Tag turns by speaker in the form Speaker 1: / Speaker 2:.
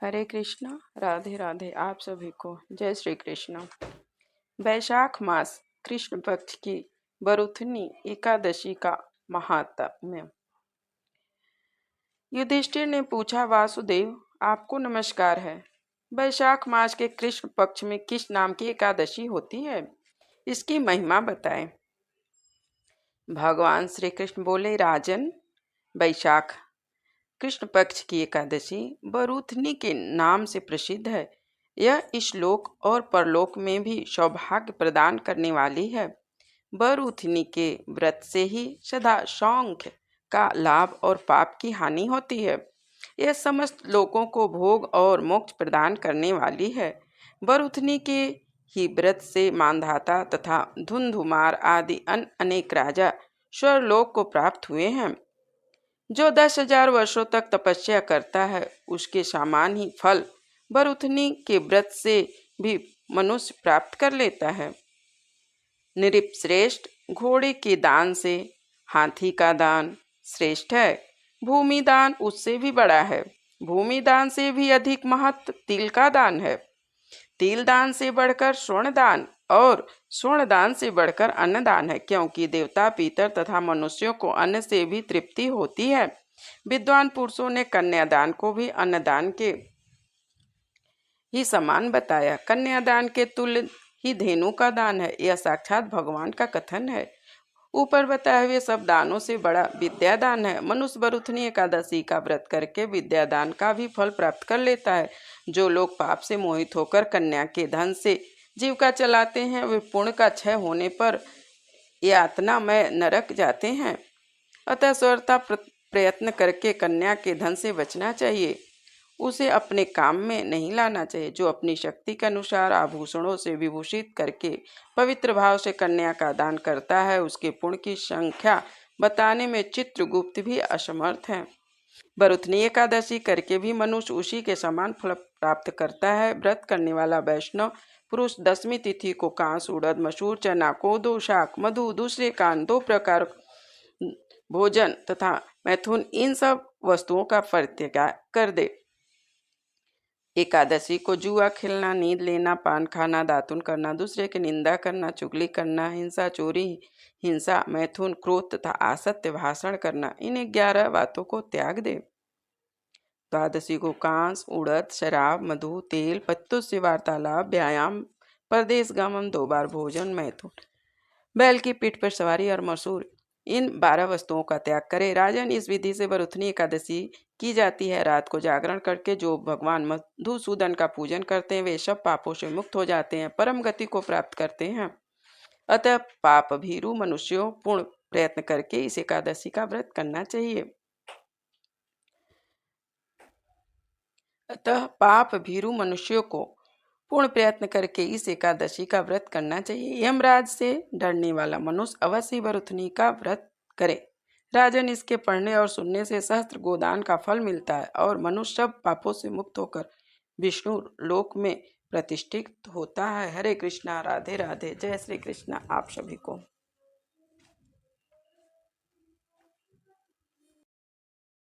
Speaker 1: हरे कृष्णा। राधे राधे। आप सभी को जय श्री कृष्ण। वैशाख मास कृष्ण पक्ष की बरुथनी एकादशी का महात्म्य। युधिष्ठिर ने पूछा, वासुदेव आपको नमस्कार है। वैशाख मास के कृष्ण पक्ष में किस नाम की एकादशी होती है, इसकी महिमा बताएं। भगवान श्री कृष्ण बोले, राजन, वैशाख कृष्ण पक्ष की एकादशी बरूथनी के नाम से प्रसिद्ध है। यह इस-लोक और परलोक में भी सौभाग्य प्रदान करने वाली है। बरूथनी के व्रत से ही सदा सौख्य का लाभ और पाप की हानि होती है। यह समस्त लोगों को भोग और मोक्ष प्रदान करने वाली है। बरूथनी के ही व्रत से मांधाता तथा धुंधुमार आदि अनेक राजा स्वर्लोक को प्राप्त हुए हैं। जो 10,000 वर्षों तक तपस्या करता है, उसके समान ही फल बरूथनी के व्रत से भी मनुष्य प्राप्त कर लेता है। नृपश्रेष्ठ, घोड़े के दान से हाथी का दान श्रेष्ठ है। भूमि दान उससे भी बड़ा है। भूमि दान से भी अधिक महत्व तिल का दान है। तिल दान से बढ़कर स्वर्ण दान और स्वर्ण दान से बढ़कर अन्न दान है, क्योंकि देवता, पितर तथा मनुष्यों को अन्न से भी तृप्ति होती है। विद्वान पुरुषों ने कन्यादान को भी अन्नदान के ही समान बताया। कन्यादान के तुल्य ही धेनु का दान है। यह साक्षात भगवान का कथन है। ऊपर बताए हुए सब दानों से बड़ा विद्यादान है। मनुष्य बरूथनी एकादशी का व्रत करके विद्यादान का भी फल प्राप्त कर लेता है। जो लोग पाप से मोहित होकर कन्या के धन से जीविका चलाते हैं, वे पुण्य का क्षय होने पर यातनामय नरक जाते हैं। अतः सर्वथा प्रयत्न करके कन्या के धन से बचना चाहिए। उसे अपने काम में नहीं लाना चाहिए। जो अपनी शक्ति के अनुसार आभूषणों से विभूषित करके पवित्र भाव से कन्या का दान करता है, उसके पुण्य की संख्या बताने में चित्रगुप्त भी असमर्थ है। बरूथनी एकादशी करके भी मनुष्य उसी के समान फल प्राप्त करता है। व्रत करने वाला वैष्णव पुरुष 10वीं तिथि को कांस, उड़द, मसूर, चना, कोदो, शाक, मधु, दूसरे कान, 2 प्रकार भोजन तथा मैथुन, इन सब वस्तुओं का परित्याग कर दे। एकादशी को जुआ खेलना, नींद लेना, पान खाना, दातुन करना, दूसरे की निंदा करना, चुगली करना, हिंसा, चोरी, हिंसा, मैथुन, क्रोध तथा असत्य भाषण करना, इन 11 बातों को त्याग दे। द्वादशी को कांस, उड़द, शराब, मधु, तेल, पत्तों से वार्तालाप, व्यायाम, परदेश गमन, 2 बार भोजन, मैथुन, बैल की पीठ पर सवारी और मसूर, इन 12 वस्तुओं का त्याग करे। राजन, इस विधि से बरूथनी एकादशी की जाती है। रात को जागरण करके जो भगवान मधुसूदन का पूजन करते हैं, वे सब पापों से मुक्त हो जाते हैं, परम गति को प्राप्त करते हैं। अतः पाप भीरु मनुष्यों पूर्ण प्रयत्न करके इस एकादशी का व्रत करना चाहिए। अतः पाप भीरु मनुष्यों को पूर्ण प्रयत्न करके इस एकादशी का व्रत करना चाहिए। यमराज से डरने वाला मनुष्य अवश्य बरूथनी का व्रत करे। राजन, इसके पढ़ने और सुनने से सहस्त्र गोदान का फल मिलता है और मनुष्य सब पापों से मुक्त होकर विष्णु लोक में प्रतिष्ठित होता है। हरे कृष्णा। राधे राधे। जय श्री कृष्णा। आप सभी को।